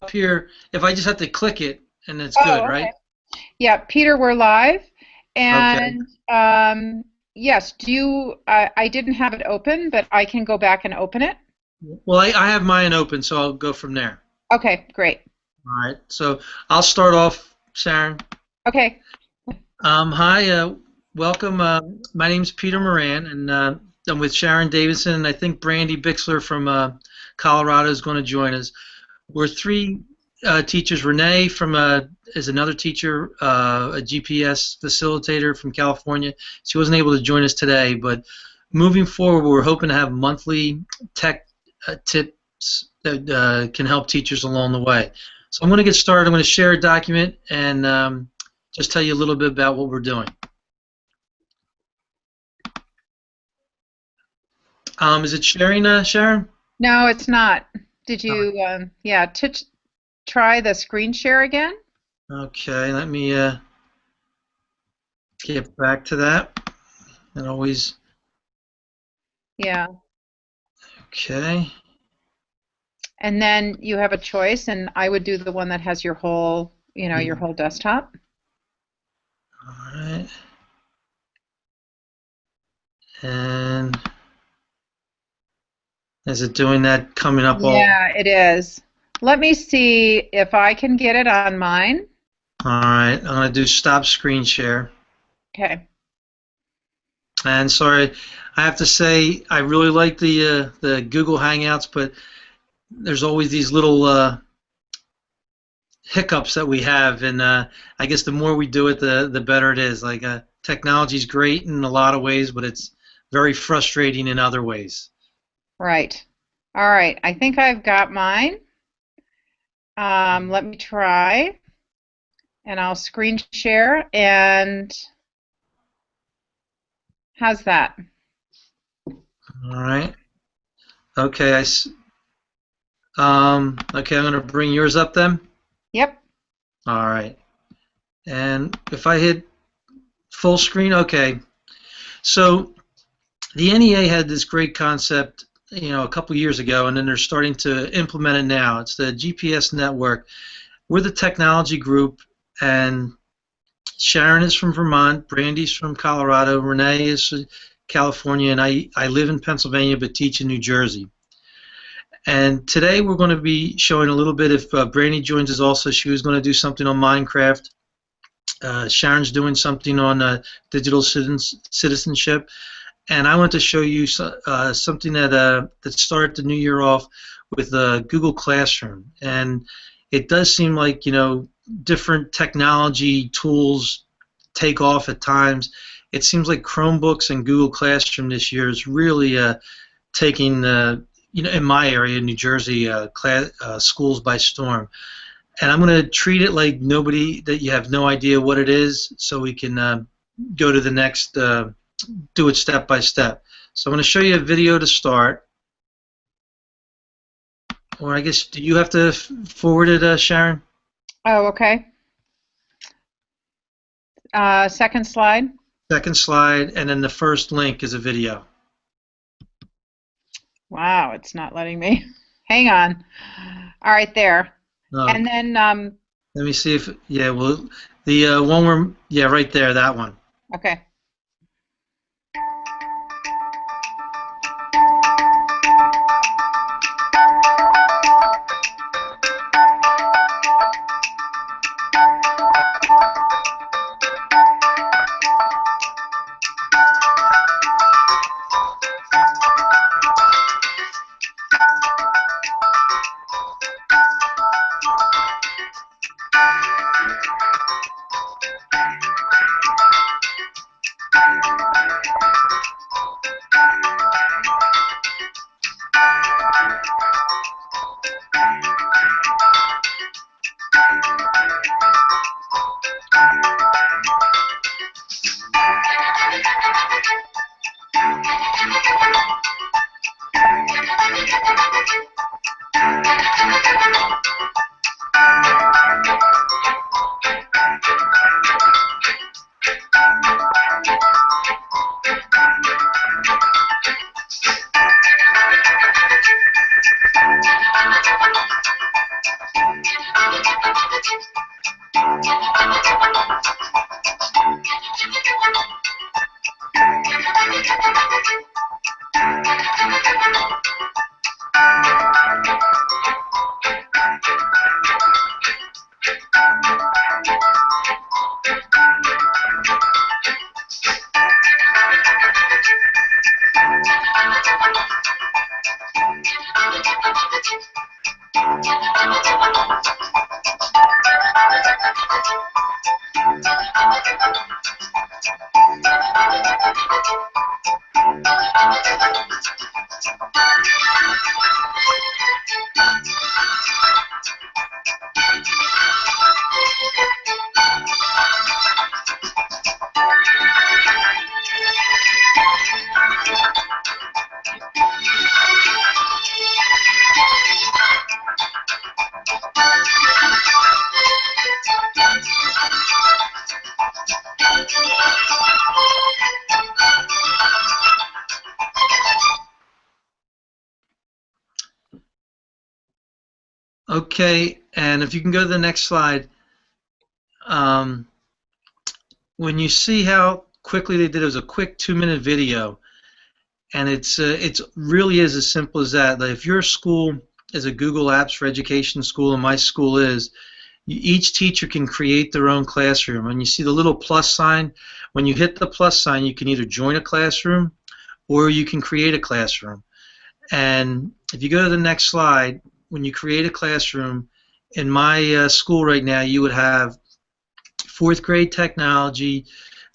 here, if I just have to click it, and it's good, Oh, right? okay. Yeah, Peter, we're live. Okay. And yes, I didn't have it open, but I can go back and open it. Well, I have mine open, so I'll go from there. Okay, great. All right. So I'll start off, Sharon. Okay. Hi, welcome. My name's Peter Moran, and I'm with Sharon Davidson, and I think Brandy Bixler from Colorado is going to join us. We're three teachers. Renee from is another teacher, a GPS facilitator from California. She wasn't able to join us today, but moving forward, we're hoping to have monthly tech tips that can help teachers along the way. So I'm going to get started. I'm going to share a document and just tell you a little bit about what we're doing. Is it sharing, Sharon? No, it's not. Did Uh, you, yeah, try the screen share again? Okay, let me get back to that. And always, Yeah. okay. And then you have a choice, and I would do the one that has your whole, your Yeah. whole desktop. All right. And is it doing that coming up all? Yeah, it is. Let me see if I can get it on mine. All right. I'm going to do stop screen share. Okay. And sorry, I have to say I really like the Google Hangouts, but there's always these little hiccups that we have, and I guess the more we do it, the better it is. Like technology's great in a lot of ways, but it's very frustrating in other ways. Right. All right. I think I've got mine. Let me try, and I'll screen share. And how's that? All right. Okay. Okay. I'm going to bring yours up then. Yep. All right. And if I hit full screen, okay. So the NEA had this great concept, a couple years ago, and then they're starting to implement it now. It's the GPS network. We're the technology group, and Sharon is from Vermont, Brandy's from Colorado, Renee is from California, and I live in Pennsylvania but teach in New Jersey. And today we're going to be showing a little bit. If Brandy joins us also, she was going to do something on Minecraft. Sharon's doing something on digital citizenship. And I want to show you something that started the new year off with Google Classroom. And it does seem like, different technology tools take off at times. It seems like Chromebooks and Google Classroom this year is really taking, in my area, New Jersey, schools by storm. And I'm going to treat it like that you have no idea what it is, so we can go to the next, do it step by step. So I'm going to show you a video to start. Or I guess, do you have to forward it, Sharon? Oh, okay. Second slide. Second slide, and then the first link is a video. Wow, it's not letting me. Hang on. All right, there. Uh, And then, Let me see if, yeah, well, the one where, yeah, right there, that one. okay. Okay, and if you can go to the next slide, um, when you see how quickly they did it, was a quick 2-minute video, and it's really is as simple as that. Like if your school is a Google Apps for Education school, and my school is, each teacher can create their own classroom. And you see the little plus sign. When you hit the plus sign, you can either join a classroom or you can create a classroom. And if you go to the next slide, when you create a classroom, in my school right now, you would have 4th grade technology,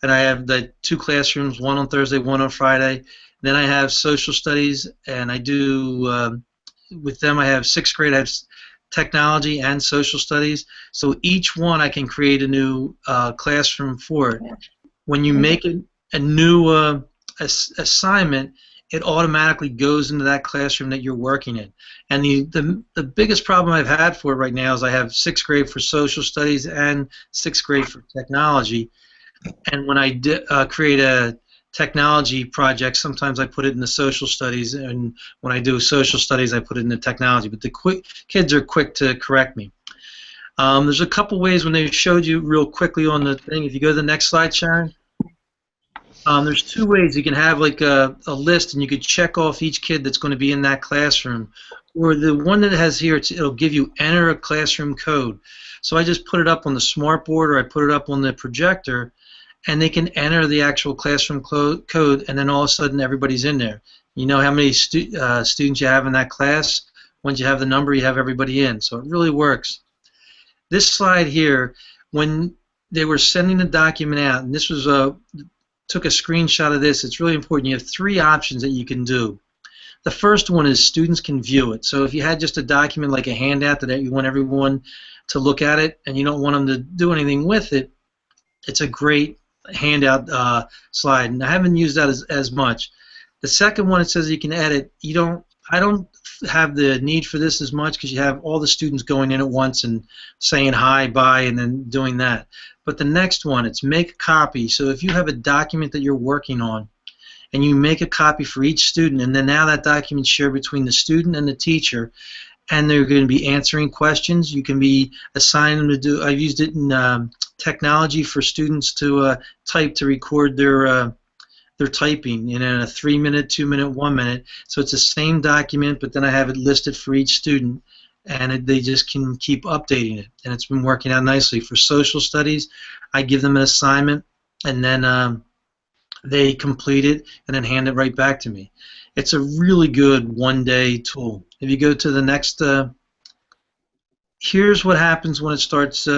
and I have the 2 classrooms, one on Thursday, one on Friday. Then I have social studies, and I do, with them I have 6th grade, I have technology and social studies. So each one I can create a new classroom for it. When you make a new assignment, it automatically goes into that classroom that you're working in. And the biggest problem I've had for it right now is I have 6th grade for social studies and 6th grade for technology. And when I create a technology project, sometimes I put it in the social studies, and when I do social studies, I put it in the technology. But the kids are quick to correct me. There's a couple ways when they showed you real quickly on the thing. If you go to the next slide, Sharon. There's 2 ways. You can have like a list, and you could check off each kid that's going to be in that classroom. Or the one that it has here, it'll give you enter a classroom code. So I just put it up on the smartboard, or I put it up on the projector, and they can enter the actual classroom code, and then all of a sudden everybody's in there. You know how many students you have in that class. Once you have the number, you have everybody in. So it really works. This slide here, when they were sending the document out, and this was took a screenshot of this. It's really important. You have 3 options that you can do. The first one is students can view it. So if you had just a document like a handout that you want everyone to look at it, and you don't want them to do anything with it, it's a great handout slide, and I haven't used that as much. The second one, it says you can edit. I don't have the need for this as much because you have all the students going in at once and saying hi, bye, and then doing that. But the next one, it's make a copy. So if you have a document that you're working on, and you make a copy for each student, and then now that document's shared between the student and the teacher, and they're going to be answering questions. You can be assigning them to do. I've used it in technology for students to type to record their typing in a 3-minute, 2-minute, 1-minute. So it's the same document, but then I have it listed for each student, and they just can keep updating it. And it's been working out nicely. For social studies, I give them an assignment, and then they complete it and then hand it right back to me. It's a really good one-day tool. If you go to the next, here's what happens when it starts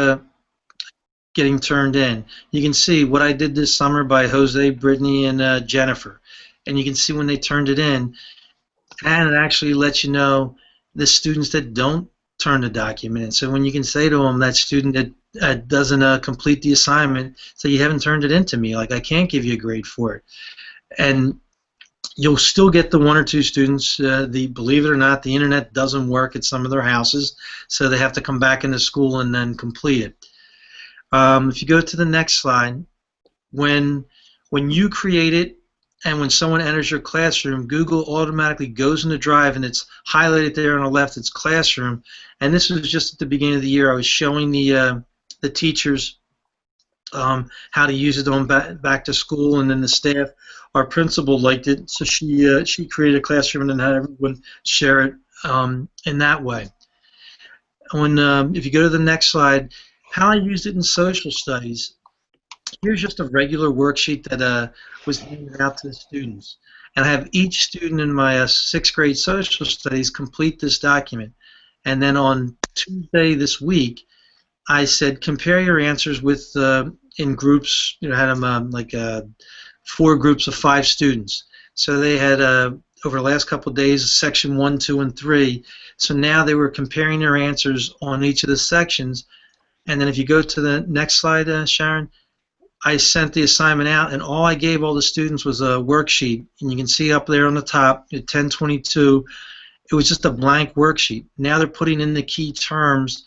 getting turned in. You can see what I did this summer by Jose, Brittany, and Jennifer. And you can see when they turned it in, and it actually lets you know the students that don't turn the document in. So when you can say to them, that student that doesn't complete the assignment, so you haven't turned it in to me, like I can't give you a grade for it. And you'll still get the 1 or 2 students. Believe it or not, the internet doesn't work at some of their houses, so they have to come back into school and then complete it. If you go to the next slide, when you create it and when someone enters your classroom, Google automatically goes into Drive, and it's highlighted there on the left. It's Classroom, and this was just at the beginning of the year. I was showing the teachers how to use it on back to school, and then the staff. Our principal liked it, so she created a classroom and then had everyone share it in that way. If you go to the next slide, how I used it in social studies. Here's just a regular worksheet that was handed out to the students, and I have each student in my 6th grade social studies complete this document, and then on Tuesday this week, I said compare your answers with in groups. Had them like 4 groups of 5 students. So they had over the last couple of days section 1, 2, and 3. So now they were comparing their answers on each of the sections. And then if you go to the next slide, Sharon, I sent the assignment out, and all I gave all the students was a worksheet. And you can see up there on the top at 1022, it was just a blank worksheet. Now they're putting in the key terms.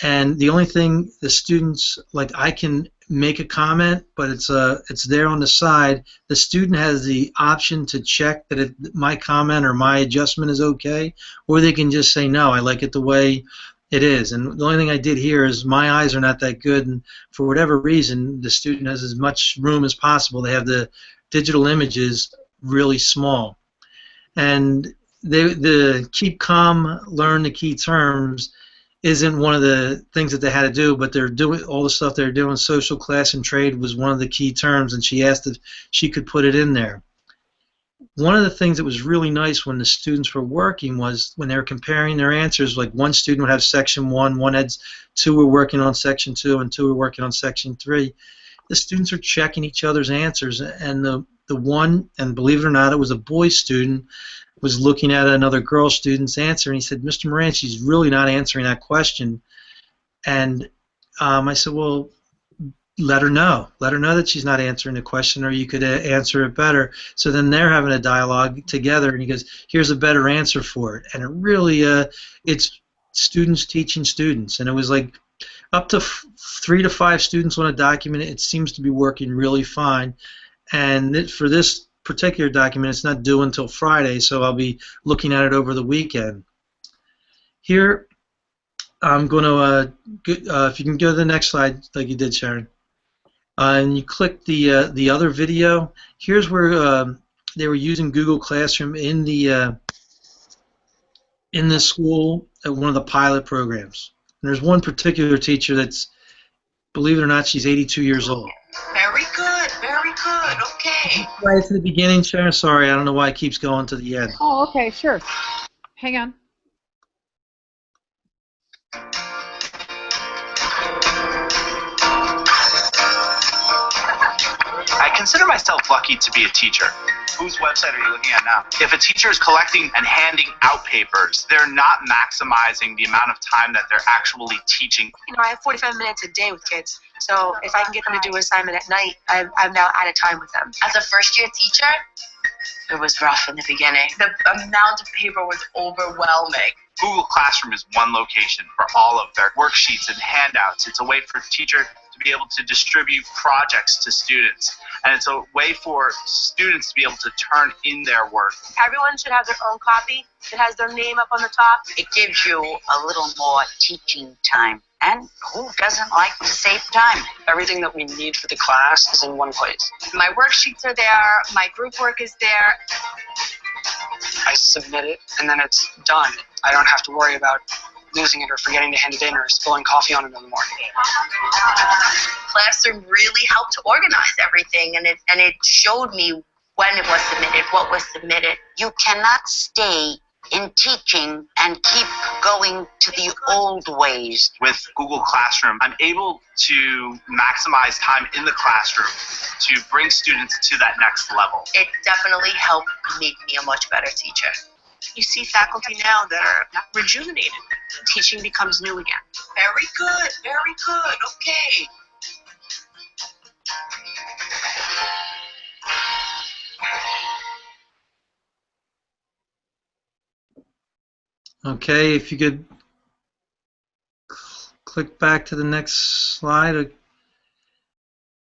And the only thing the students, like, I can make a comment, but it's there on the side. The student has the option to check that my comment or my adjustment is okay, or they can just say, no, I like it the way it is. And the only thing I did here is my eyes are not that good, and for whatever reason, the student has as much room as possible. They have the digital images really small. And the keep calm, learn the key terms isn't one of the things that they had to do, but they're doing all the stuff they're doing. Social, class, and trade was one of the key terms, and she asked if she could put it in there. One of the things that was really nice when the students were working was when they were comparing their answers, like one student would have section 1, one had 2 were working on section 2, and 2 were working on section 3. The students are checking each other's answers, and the one, and believe it or not, it was a boy student, was looking at another girl student's answer, and he said, Mr. Moran, she's really not answering that question. And I said, well, let her know that she's not answering the question, or you could answer it better. So then they're having a dialogue together, and he goes, here's a better answer for it. And it really, it's students teaching students, and it was like up to 3 to 5 students on a document. It seems to be working really fine. And for this particular document, it's not due until Friday, so I'll be looking at it over the weekend. Here, I'm going to, if you can go to the next slide, like you did, Sharon, and you click the other video. Here's where they were using Google Classroom in the school at one of the pilot programs. And there's one particular teacher that's, believe it or not, she's 82 years old. Very good, very good, okay. Right to the beginning, Sharon. Sorry, I don't know why it keeps going to the end. Oh, okay, sure. Hang on. I consider myself lucky to be a teacher. Whose website are you looking at now? If a teacher is collecting and handing out papers, they're not maximizing the amount of time that they're actually teaching. You know, I have 45 minutes a day with kids, so if I can get them to do an assignment at night, I'm now out of time with them. As a first-year teacher, It was rough in the beginning. the amount of paper was overwhelming. Google Classroom is one location for all of their worksheets and handouts. It's a way for a teacher to be able to distribute projects to students. And it's a way for students to be able to turn in their work. Everyone should have their own copy that has their name up on the top. It gives you a little more teaching time. And who doesn't like to save time? Everything that we need for the class is in one place. My worksheets are there, my group work is there. I submit it, and then it's done. I don't have to worry about losing it or forgetting to hand it in or spilling coffee on it in the morning. Classroom really helped to organize everything, and it showed me when it was submitted, what was submitted. You cannot stay in teaching and keep going to the old ways. With Google Classroom, I'm able to maximize time in the classroom to bring students to that next level. It definitely helped make me a much better teacher. You see faculty now that are rejuvenated. Teaching becomes new again. Very good, okay. Okay, if you could click back to the next slide.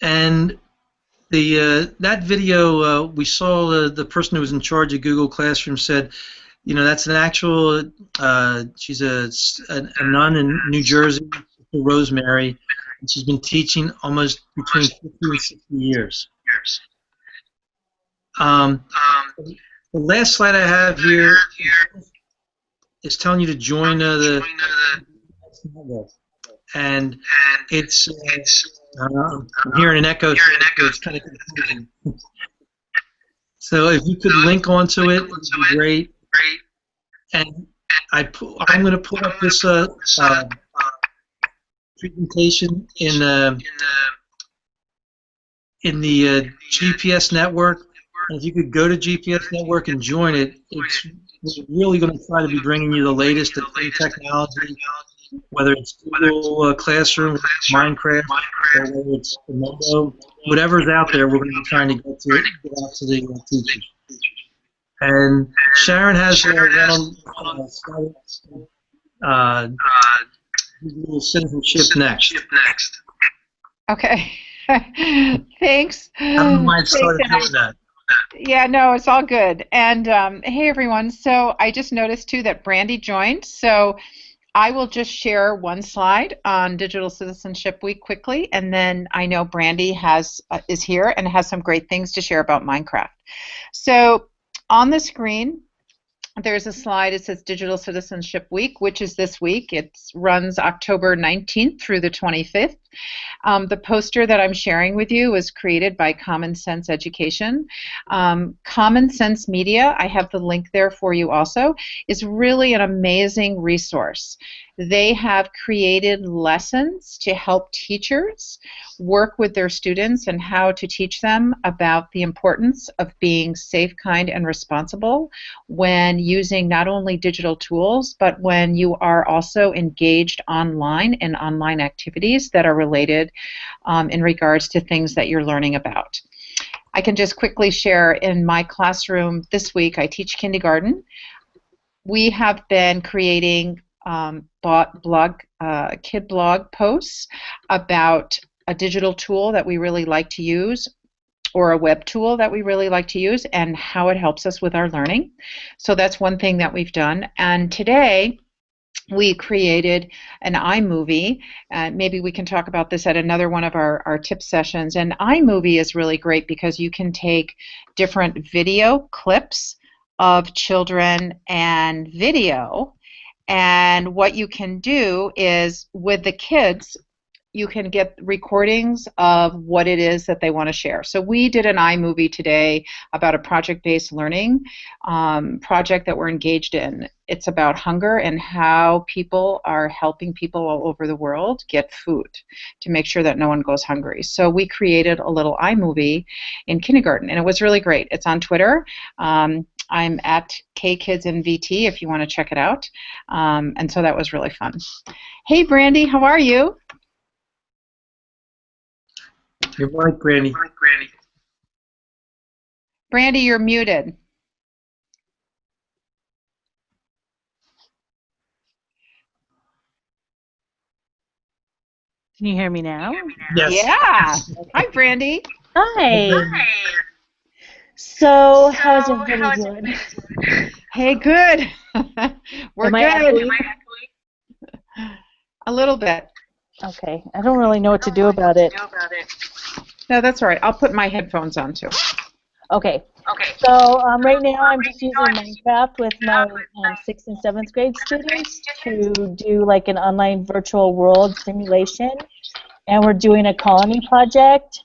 And the that video, we saw the person who was in charge of Google Classroom said, you know, that's an actual, she's a nun in New Jersey, Rosemary, and she's been teaching almost between 50 and 60 years. The last slide I have here is telling you to join the and it's I'm hearing an echo, so it's kind of confusing. So if you could link onto it, it would be great. And I'm going to put up this presentation in the GPS network. And if you could go to GPS network and join it, we're really going to try to be bringing you the latest in technology, whether it's Google Classroom, Minecraft, or whether it's Momo, whatever's out there, we're going to be trying to get out to the teachers. And Sharon has digital citizenship next. Okay. Thanks. I don't know why I started doing that. Yeah, no, it's all good. And hey, everyone. So I just noticed, too, that Brandy joined. So I will just share one slide on Digital Citizenship Week quickly, and then I know Brandy is here and has some great things to share about Minecraft. So on the screen, there's a slide. It says Digital Citizenship Week, which is this week. It runs October 19th through the 25th. The poster that I'm sharing with you was created by Common Sense Education. Common Sense Media, I have the link there for you also, is really an amazing resource. They have created lessons to help teachers work with their students and how to teach them about the importance of being safe, kind, and responsible when using not only digital tools, but when you are also engaged online in online activities that are related in regards to things that you're learning about. I can just quickly share in my classroom this week, I teach kindergarten. We have been creating kid blog posts about a digital tool that we really like to use, or a web tool that we really like to use, and how it helps us with our learning. So that's one thing that we've done. And today we created an iMovie. Maybe we can talk about this at another one of our tip sessions. And iMovie is really great because you can take different video clips of children and video. And what you can do is, with the kids, you can get recordings of what it is that they want to share. So we did an iMovie today about a project-based learning project that we're engaged in. It's about hunger and how people are helping people all over the world get food to make sure that no one goes hungry. So we created a little iMovie in kindergarten, and it was really great. It's on Twitter. I'm at KKidsNVT if you want to check it out. And so that was really fun. Hey, Brandy, how are you? You're right, Brandy. Brandy, you're muted. Can you hear me now? Yes. Yeah. Hi, Brandy. Hi. So, how's everybody doing? Hey, good. We're Am I good. echoing? A little bit. Okay, I don't really know what to do about it. No, that's all right. I'll put my headphones on too. Okay. So right now I'm just using Minecraft with my 6th and 7th grade students to do like an online virtual world simulation, and we're doing a colony project.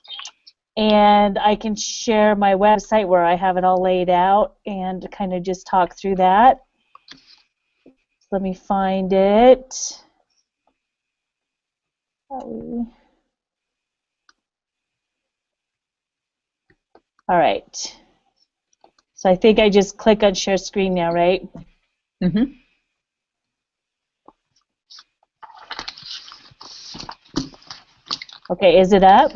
And I can share my website where I have it all laid out and kind of just talk through that. Let me find it. All right. So I think I just click on share screen now, right? Mm-hmm. Okay, is it up?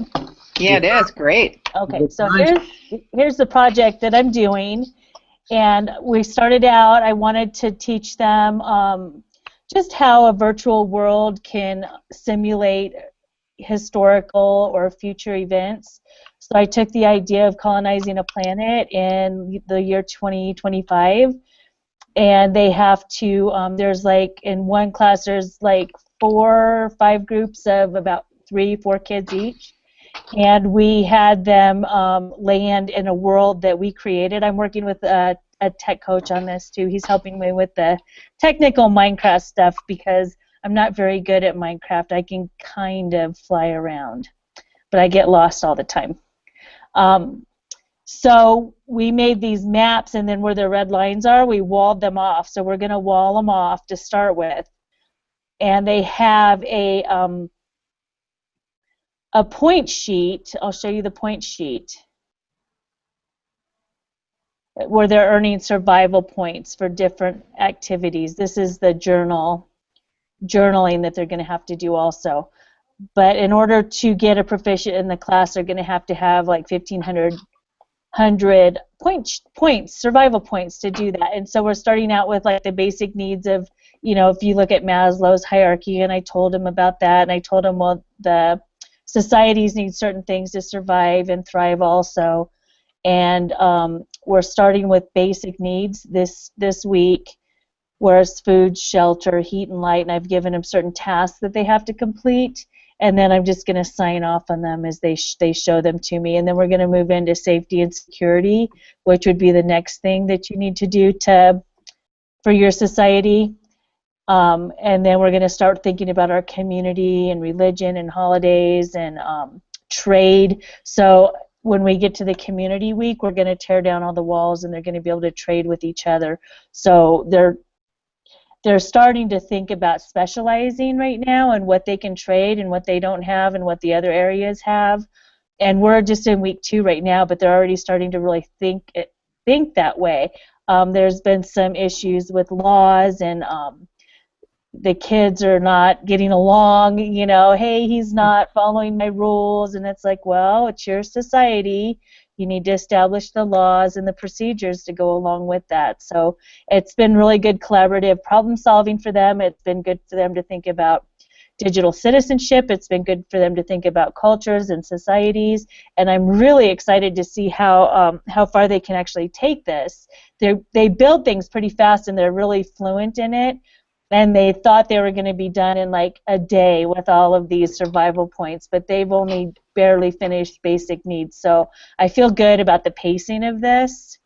Yeah, it is. Great. Okay, so here's the project that I'm doing. And we started out, I wanted to teach them just how a virtual world can simulate historical or future events. So I took the idea of colonizing a planet in the year 2025, and they have to, there's like, in one class there's like 4 or 5 groups of about 3-4 kids each. And we had them land in a world that we created. I'm working with a tech coach on this too. He's helping me with the technical Minecraft stuff because I'm not very good at Minecraft. I can kind of fly around, but I get lost all the time. So we made these maps, and then where the red lines are, we walled them off. So we're going to wall them off to start with. And they have a point sheet. I'll show you the point sheet where they're earning survival points for different activities. This is the journaling that they're going to have to do also. But in order to get a proficient in the class, they're going to have like 1,500 points, survival points to do that. And so we're starting out with like the basic needs of, if you look at Maslow's hierarchy, and I told him about that, and I told him, well, the societies need certain things to survive and thrive also. And we're starting with basic needs this week, whereas food, shelter, heat, and light, and I've given them certain tasks that they have to complete, and then I'm just going to sign off on them as they show them to me. And then we're going to move into safety and security, which would be the next thing that you need to do for your society. And then we're going to start thinking about our community and religion and holidays and trade. So when we get to the community week, we're going to tear down all the walls, and they're going to be able to trade with each other. So they're starting to think about specializing right now and what they can trade and what they don't have and what the other areas have. And we're just in week 2 right now, but they're already starting to really think that way. There's been some issues with laws, and the kids are not getting along, hey, he's not following my rules, and it's like, well, it's your society. You need to establish the laws and the procedures to go along with that. So it's been really good collaborative problem solving for them. It's been good for them to think about digital citizenship. It's been good for them to think about cultures and societies, and I'm really excited to see how far they can actually take this. They build things pretty fast, and they're really fluent in it. And they thought they were going to be done in like a day with all of these survival points, but they've only barely finished basic needs. So I feel good about the pacing of this.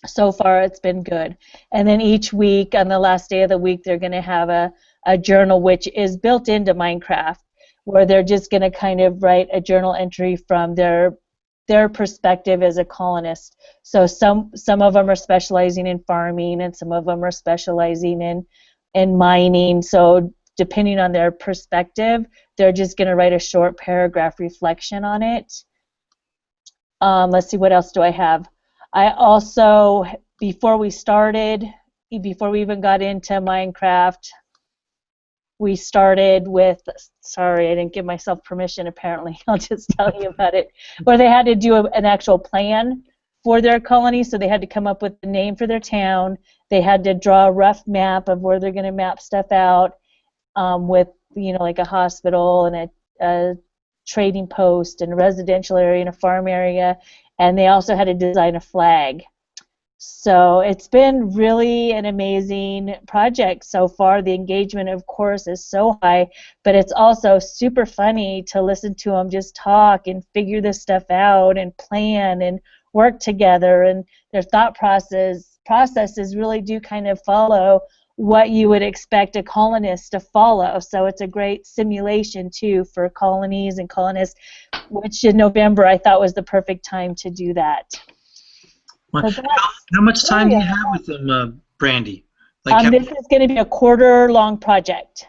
So far, it's been good. And then each week, on the last day of the week, they're going to have a journal, which is built into Minecraft, where they're just going to kind of write a journal entry from their perspective as a colonist. So some of them are specializing in farming, and some of them are specializing in mining. So depending on their perspective, they're just going to write a short paragraph reflection on it. Let's see, what else do I have? I also, before we even got into Minecraft, we started with, sorry, I didn't give myself permission apparently, I'll just tell you about it, where they had to do an actual plan for their colony. So they had to come up with a name for their town. They had to draw a rough map of where they're going to map stuff out, with, like a hospital and a trading post and a residential area and a farm area. And they also had to design a flag. So it's been really an amazing project so far. The engagement, of course, is so high, but it's also super funny to listen to them just talk and figure this stuff out and plan and work together, and their thought processes really do kind of follow what you would expect a colonist to follow. So it's a great simulation too for colonies and colonists, which in November I thought was the perfect time to do that. Well, So how much time do you have with them, Brandy? Like this is going to be a quarter-long project.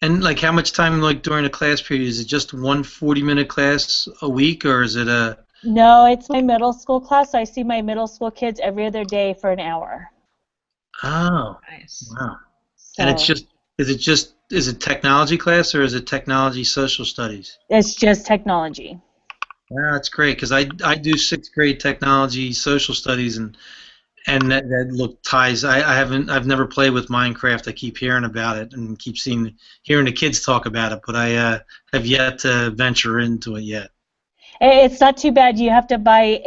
And like how much time, like during a class period? Is it just one 40-minute class a week, or is it a? No, it's my middle school class. So I see my middle school kids every other day for an hour. Oh, Nice. wow. So And is it technology class, or is it technology social studies? it's just technology. Yeah, that's great, because I do 6th grade technology social studies, and that ties. I've never played with Minecraft. I keep hearing about it and keep hearing the kids talk about it, but I have yet to venture into it yet. It's not too bad. You have to buy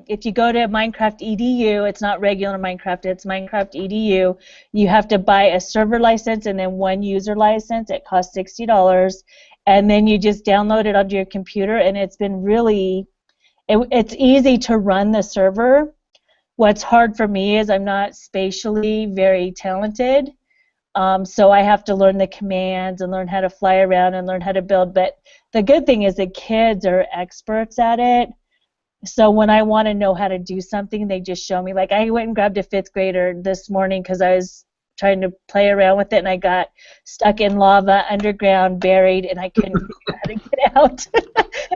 if you go to Minecraft EDU, it's not regular Minecraft, it's Minecraft EDU. You have to buy a server license and then one user license. It costs $60, and then you just download it onto your computer, and it's been really, it's easy to run the server. What's hard for me is I'm not spatially very talented, so I have to learn the commands and learn how to fly around and learn how to build. But the good thing is the kids are experts at it, So when I want to know how to do something, they just show me. Like I went and grabbed a 5th grader this morning because I was trying to play around with it, and I got stuck in lava underground, buried, and I couldn't figure out how to get out.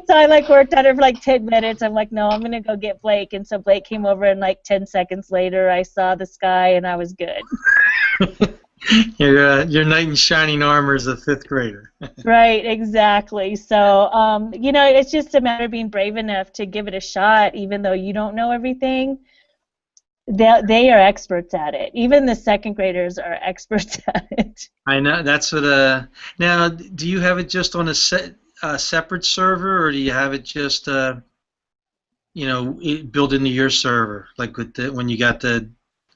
So I like worked on it for like 10 minutes. I'm like, no, I'm gonna go get Blake, and so Blake came over, and like 10 seconds later, I saw the sky, and I was good. Your knight in shining armor is a 5th grader. Right, exactly. So, you know, it's just a matter of being brave enough to give it a shot, even though you don't know everything. They are experts at it. Even the 2nd graders are experts at it. I know that's what. Now, do you have it just on a separate server, or do you have it just built into your server, like with when you got the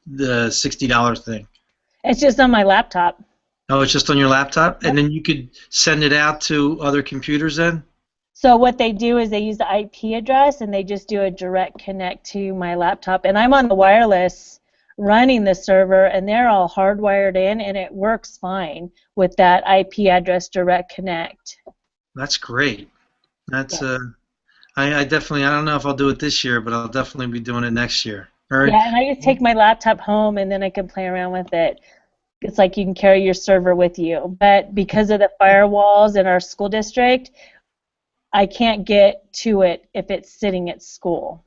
$60 thing? It's just on my laptop. Oh, it's just on your laptop, and then you could send it out to other computers then? So what they do is they use the IP address, and they just do a direct connect to my laptop. And I'm on the wireless running the server, and they're all hardwired in, and it works fine with that IP address direct connect. That's great. That's I definitely, I don't know if I'll do it this year, but I'll definitely be doing it next year. Right? Yeah, and I just take my laptop home, and then I can play around with it. It's like you can carry your server with you. But because of the firewalls in our school district, I can't get to it if it's sitting at school.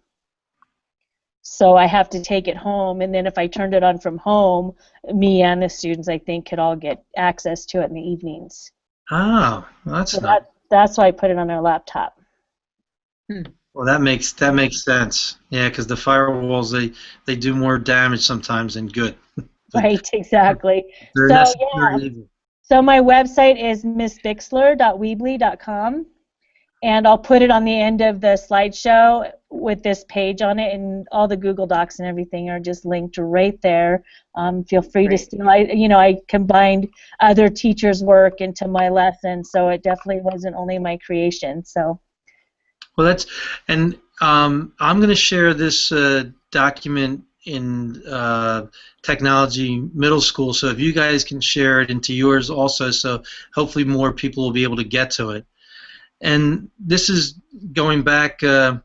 So I have to take it home, and then if I turned it on from home, me and the students, I think, could all get access to it in the evenings. Oh, well, that's So nice. that's why I put it on our laptop. Well, that makes sense. Yeah, because the firewalls they do more damage sometimes than good. Right, exactly. They're So, necessary evil. So my website is missbixler.weebly.com, and I'll put it on the end of the slideshow with this page on it, and all the Google Docs and everything are just linked right there. Feel free to steal. I combined other teachers' work into my lesson, so it definitely wasn't only my creation. So. Well, I'm going to share this document in technology middle school, so if you guys can share it into yours also, so hopefully more people will be able to get to it. And this is going back to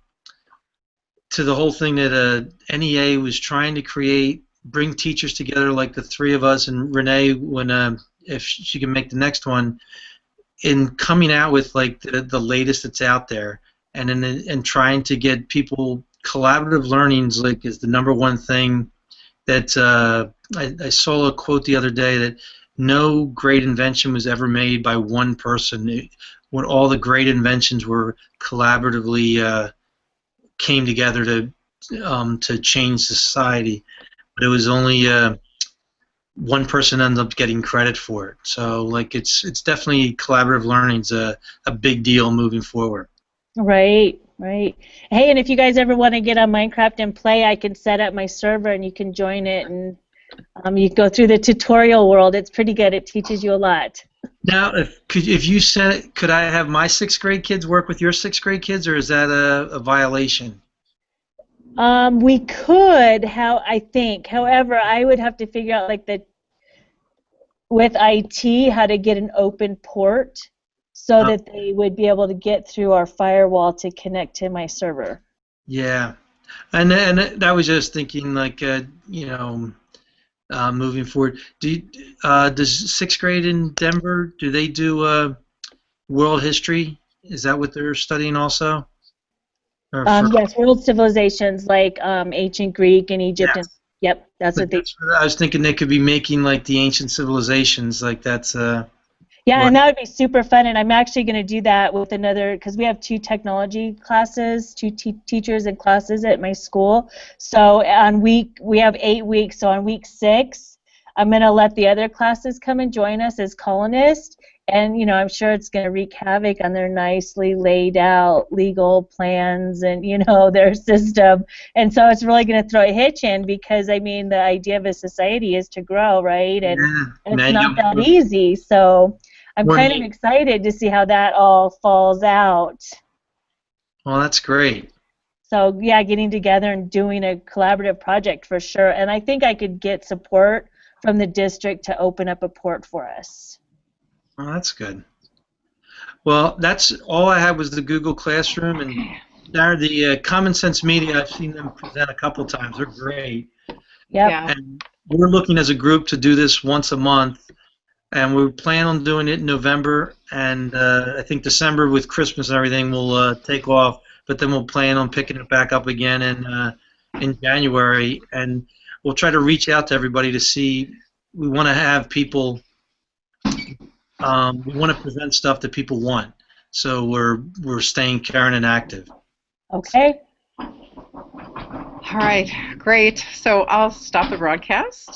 the whole thing that NEA was trying to bring teachers together, like the 3 of us, and Renee, when if she can make the next one, in coming out with like the latest that's out there, and trying to get people. Collaborative learnings is the #1 thing that I saw a quote the other day that no great invention was ever made by one person. When all the great inventions were collaboratively came together to change society, but it was only one person ended up getting credit for it. So it's definitely collaborative learning's a big deal moving forward. Right. Right. Hey, and if you guys ever want to get on Minecraft and play, I can set up my server and you can join it, and you can go through the tutorial world. It's pretty good. It teaches you a lot. Now, if you said, could I have my 6th grade kids work with your 6th grade kids, or is that a violation? We could, I think. However, I would have to figure out with IT how to get an open port, so that they would be able to get through our firewall to connect to my server. Yeah, and I was just thinking, moving forward. Does 6th grade in Denver, do they do world history? Is that what they're studying also? Yes, world civilizations like ancient Greek and Egypt. Yes. Yep, that's what they. I was thinking they could be making the ancient civilizations, that's. Yeah, and that would be super fun, and I'm actually going to do that with because we have 2 technology classes, 2 teachers and classes at my school. So we have 8 weeks, so on week 6, I'm going to let the other classes come and join us as colonists, and I'm sure it's going to wreak havoc on their nicely laid out legal plans and their system. And so it's really going to throw a hitch in, because the idea of a society is to grow, right? And it's not that easy. So I'm kind of excited to see how that all falls out. Well, that's great. So yeah, getting together and doing a collaborative project for sure. And I think I could get support from the district to open up a port for us. Well, that's good. Well, that's all I had was the Google Classroom, and Sarah, the Common Sense Media, I've seen them present a couple times. They're great. Yep. Yeah. And we're looking as a group to do this once a month, and we plan on doing it in November, and I think December with Christmas and everything will take off, but then we'll plan on picking it back up again in January, and we'll try to reach out to everybody to see. We want to have people. We want to present stuff that people want, so we're staying current and active. Okay. All right, great. So I'll stop the broadcast.